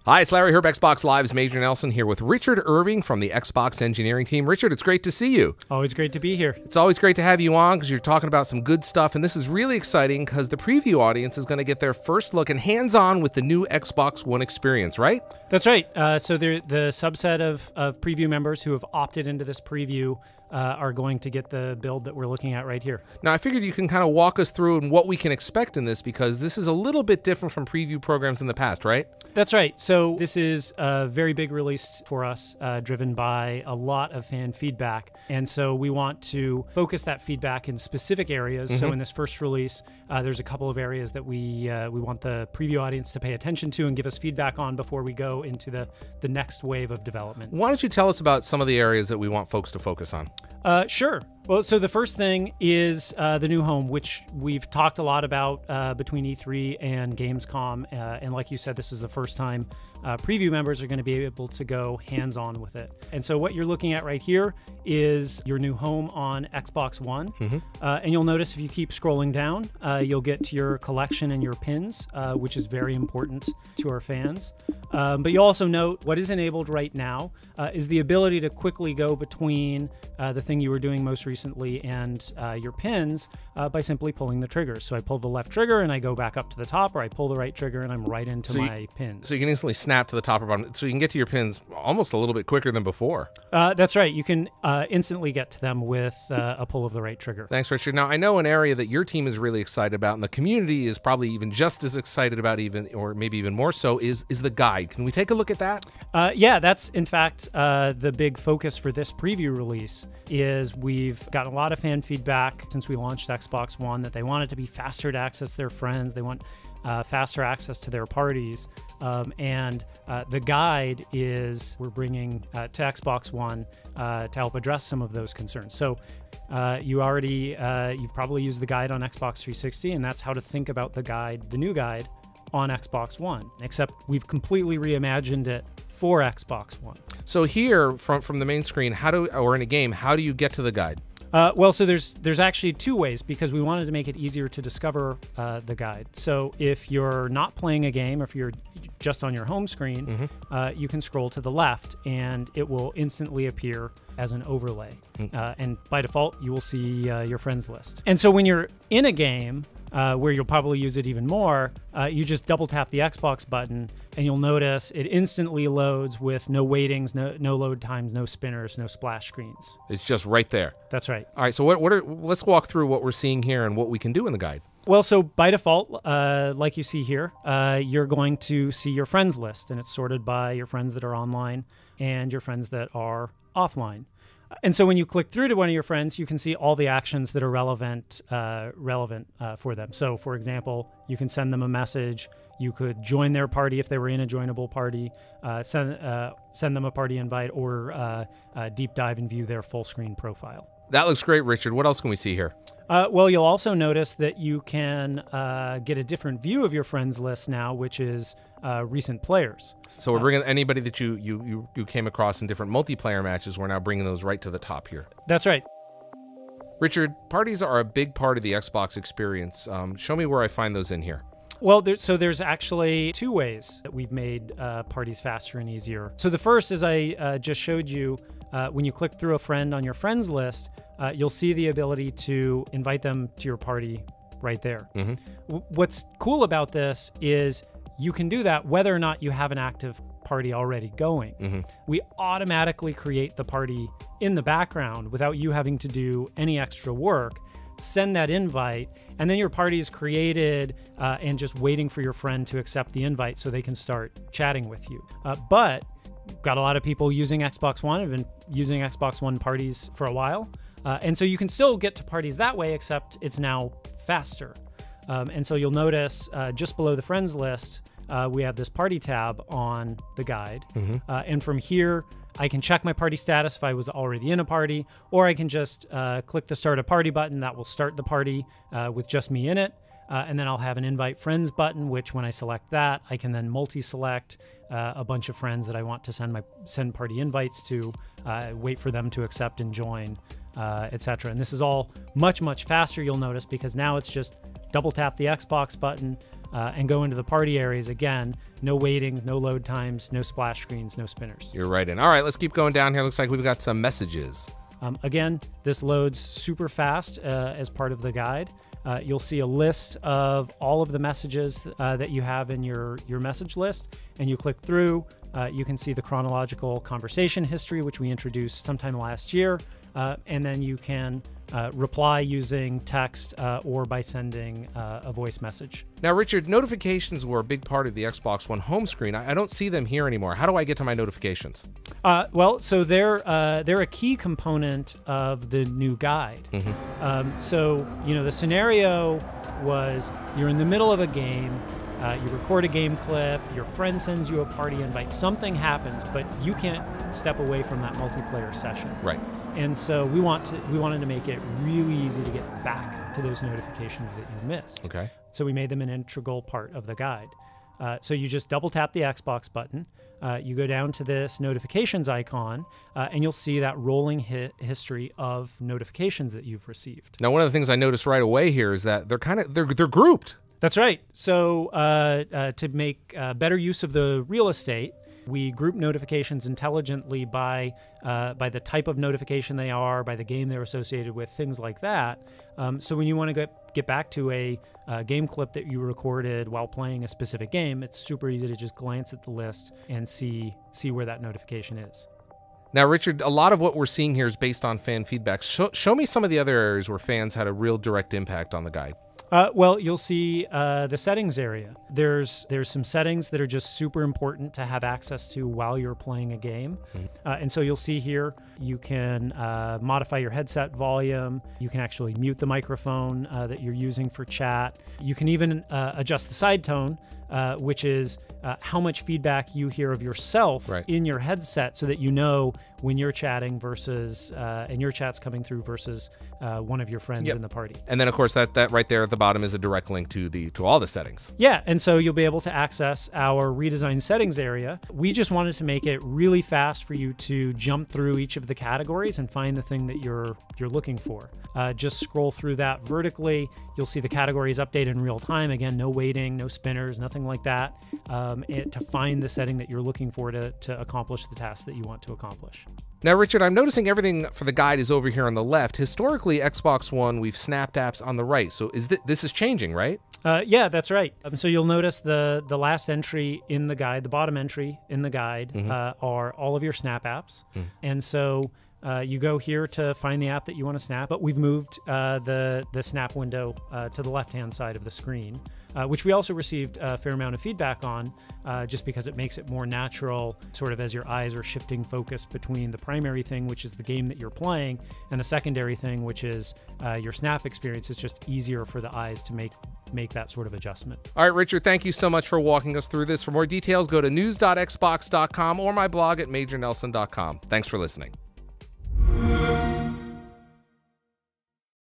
Hi, it's Larry Herb, Xbox Live's Major Nelson here with Richard Irving from the Xbox engineering team. Richard, it's great to see you. Always great to be here. It's always great to have you on because you're talking about some good stuff, and this is really exciting because the preview audience is going to get their first look and hands-on with the new Xbox One experience, right? That's right. So the subset of preview members who have opted into this preview are going to get the build that we're looking at right here. Now, I figured you can kind of walk us through and what we can expect in this because this is a little bit different from preview programs in the past, right? That's right. So this is a very big release for us, driven by a lot of fan feedback. And so we want to focus that feedback in specific areas. So in this first release, there's a couple of areas that we want the preview audience to pay attention to and give us feedback on before we go into the next wave of development. Why don't you tell us about some of the areas that we want folks to focus on? Sure. Well, so the first thing is the new home, which we've talked a lot about between E3 and Gamescom. And like you said, this is the first time preview members are going to be able to go hands-on with it. And so what you're looking at right here is your new home on Xbox One. And you'll notice if you keep scrolling down, you'll get to your collection and your pins, which is very important to our fans. But you'll also note what is enabled right now is the ability to quickly go between the thing you were doing most recently and your pins by simply pulling the trigger. So I pull the left trigger and I go back up to the top, or I pull the right trigger and I'm right into my pins. So you can instantly snap to the top or bottom. So you can get to your pins almost a little bit quicker than before. That's right. You can instantly get to them with a pull of the right trigger. Thanks, Richard. Now, I know an area that your team is really excited about, and the community is probably even just as excited about, or maybe even more so, is the guide. Can we take a look at that? Yeah, that's in fact the big focus for this preview release. Is we've gotten a lot of fan feedback since we launched Xbox One that they want it to be faster to access their friends. They want faster access to their parties. And the guide is we're bringing to Xbox One to help address some of those concerns. So you've probably used the guide on Xbox 360, and that's how to think about the guide, the new guide on Xbox One, except we've completely reimagined it for Xbox One. So here, from the main screen, or in a game, how do you get to the guide? Well, so there's actually two ways, because we wanted to make it easier to discover the guide. So if you're not playing a game, or if you're just on your home screen, you can scroll to the left and it will instantly appear as an overlay. And by default, you will see your friends list. And so when you're in a game, where you'll probably use it even more, you just double tap the Xbox button and you'll notice it instantly loads with no waitings, no load times, no spinners, no splash screens. It's just right there. That's right. All right, so let's walk through what we're seeing here and what we can do in the guide. Well, so by default, like you see here, you're going to see your friends list, and it's sorted by your friends that are online and your friends that are offline. And so when you click through to one of your friends, you can see all the actions that are relevant for them. So, for example, you can send them a message. You could join their party if they were in a joinable party, send them a party invite, or deep dive and view their full screen profile. That looks great, Richard. What else can we see here? Well, you'll also notice that you can get a different view of your friends list now, which is recent players. So we're bringing anybody that you came across in different multiplayer matches. We're now bringing those right to the top here. That's right. Richard, parties are a big part of the Xbox experience. Show me where I find those in here. Well, there's actually two ways that we've made parties faster and easier. So the first, as I just showed you, when you click through a friend on your friends list, you'll see the ability to invite them to your party right there. What's cool about this is you can do that whether or not you have an active party already going. We automatically create the party in the background without you having to do any extra work. Send that invite, and then your party is created and just waiting for your friend to accept the invite so they can start chatting with you. But got a lot of people using Xbox One, have been using Xbox One parties for a while. And so you can still get to parties that way, except it's now faster. And so you'll notice just below the friends list, we have this party tab on the guide. And from here, I can check my party status if I was already in a party, or I can just click the start a party button. That will start the party with just me in it. And then I'll have an invite friends button, which when I select that, I can then multi-select a bunch of friends that I want to send party invites to, wait for them to accept and join, etc. And this is all much, much faster, you'll notice, because now it's just double tap the Xbox button, and go into the party areas. Again, no waiting, no load times, no splash screens, no spinners. You're right in. All right, let's keep going down here. Looks like we've got some messages. Again, this loads super fast as part of the guide. You'll see a list of all of the messages that you have in your message list, and you click through. You can see the chronological conversation history, which we introduced sometime last year, and then you can reply using text or by sending a voice message. Now, Richard, notifications were a big part of the Xbox One home screen. I don't see them here anymore. How do I get to my notifications? Well, so they're a key component of the new guide. So, the scenario was you're in the middle of a game, you record a game clip, your friend sends you a party invite, something happens, but you can't step away from that multiplayer session. Right. And so we wanted to make it really easy to get back to those notifications that you missed. Okay. So we made them an integral part of the guide. So you just double tap the Xbox button, you go down to this notifications icon, and you'll see that rolling history of notifications that you've received. Now, one of the things I noticed right away here is that they're grouped. That's right. So to make better use of the real estate, we group notifications intelligently by the type of notification they are, by the game they're associated with, things like that. So when you want to get back to a game clip that you recorded while playing a specific game, it's super easy to just glance at the list and see where that notification is. Now, Richard, a lot of what we're seeing here is based on fan feedback. Show me some of the other areas where fans had a real direct impact on the guide. Well, you'll see the settings area. There's some settings that are just super important to have access to while you're playing a game. And so you'll see here, you can modify your headset volume. You can actually mute the microphone that you're using for chat. You can even adjust the side tone, which is how much feedback you hear of yourself in your headset, so that you know when you're chatting versus and your chat's coming through versus one of your friends in the party. And then, of course, that right there at the bottom is a direct link to all the settings. Yeah, and so you'll be able to access our redesigned settings area. We just wanted to make it really fast for you to jump through each of the categories and find the thing that you're looking for. Just scroll through that vertically. You'll see the categories update in real time. Again, no waiting, no spinners, nothing like that, to find the setting that you're looking for to accomplish the task that you want to accomplish. Now, Richard, I'm noticing everything for the guide is over here on the left. Historically, Xbox One, we've snapped apps on the right. So this is changing, right? Yeah, that's right. So you'll notice the last entry in the guide, the bottom entry in the guide, are all of your snap apps. And so you go here to find the app that you want to snap, but we've moved the snap window to the left-hand side of the screen, which we also received a fair amount of feedback on, just because it makes it more natural, sort of as your eyes are shifting focus between the primary thing, which is the game that you're playing, and the secondary thing, which is your snap experience. It's just easier for the eyes to make that sort of adjustment. All right, Richard, thank you so much for walking us through this. For more details, go to news.xbox.com or my blog at majornelson.com. Thanks for listening.